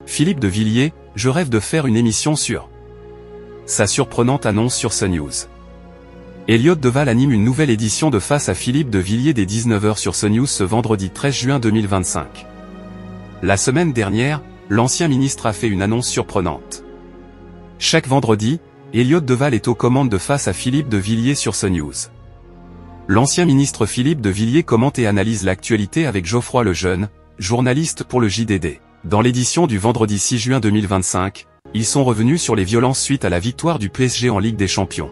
Philippe de Villiers, je rêve de faire une émission sur. Sa surprenante annonce sur CNews. Elliott Deval anime une nouvelle édition de Face à Philippe de Villiers dès 19h sur CNews ce vendredi 13 juin 2025. La semaine dernière, l'ancien ministre a fait une annonce surprenante. Chaque vendredi, Elliott Deval est aux commandes de Face à Philippe de Villiers sur CNews. L'ancien ministre Philippe de Villiers commente et analyse l'actualité avec Geoffroy Lejeune, journaliste pour le JDD. Dans l'édition du vendredi 6 juin 2025, ils sont revenus sur les violences suite à la victoire du PSG en Ligue des Champions.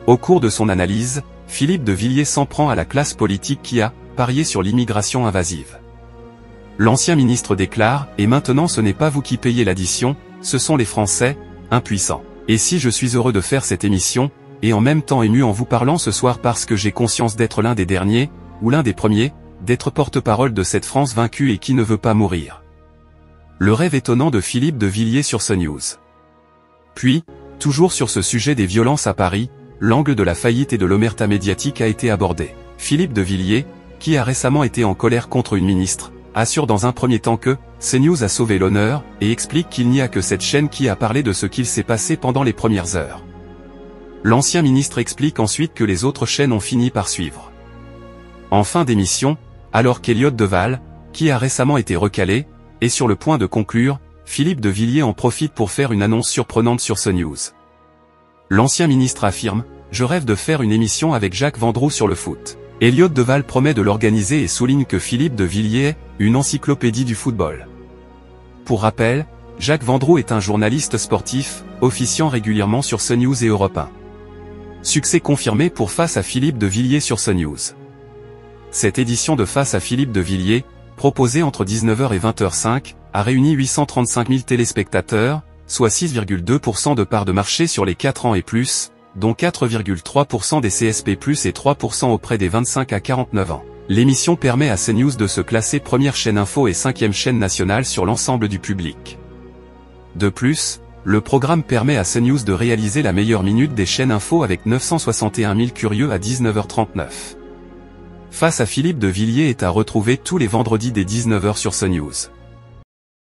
Au cours de son analyse, Philippe de Villiers s'en prend à la classe politique qui a parié sur l'immigration invasive. L'ancien ministre déclare « Et maintenant ce n'est pas vous qui payez l'addition, ce sont les Français, impuissants. Et si je suis heureux de faire cette émission, et en même temps ému en vous parlant ce soir parce que j'ai conscience d'être l'un des derniers, ou l'un des premiers, d'être porte-parole de cette France vaincue et qui ne veut pas mourir. » Le rêve étonnant de Philippe de Villiers sur CNews. Puis, toujours sur ce sujet des violences à Paris, l'angle de la faillite et de l'omerta médiatique a été abordé. Philippe de Villiers, qui a récemment été en colère contre une ministre, assure dans un premier temps que CNews a sauvé l'honneur, et explique qu'il n'y a que cette chaîne qui a parlé de ce qu'il s'est passé pendant les premières heures. L'ancien ministre explique ensuite que les autres chaînes ont fini par suivre. En fin d'émission, alors qu'Elliott Deval, qui a récemment été recalé, est sur le point de conclure, Philippe de Villiers en profite pour faire une annonce surprenante sur CNews. L'ancien ministre affirme « Je rêve de faire une émission avec Jacques Vendroux sur le foot ». Elliott Deval promet de l'organiser et souligne que Philippe de Villiers est une encyclopédie du football. Pour rappel, Jacques Vendroux est un journaliste sportif, officiant régulièrement sur CNews et Europe 1. Succès confirmé pour Face à Philippe de Villiers sur CNews. Cette édition de Face à Philippe de Villiers, proposée entre 19h et 20h05, a réuni 835 000 téléspectateurs, soit 6,2% de part de marché sur les 4 ans et plus, dont 4,3% des CSP+, et 3% auprès des 25 à 49 ans. L'émission permet à CNews de se classer première chaîne info et 5e chaîne nationale sur l'ensemble du public. De plus, le programme permet à CNews de réaliser la meilleure minute des chaînes info avec 961 000 curieux à 19h39. Face à Philippe de Villiers est à retrouver tous les vendredis dès 19h sur CNews.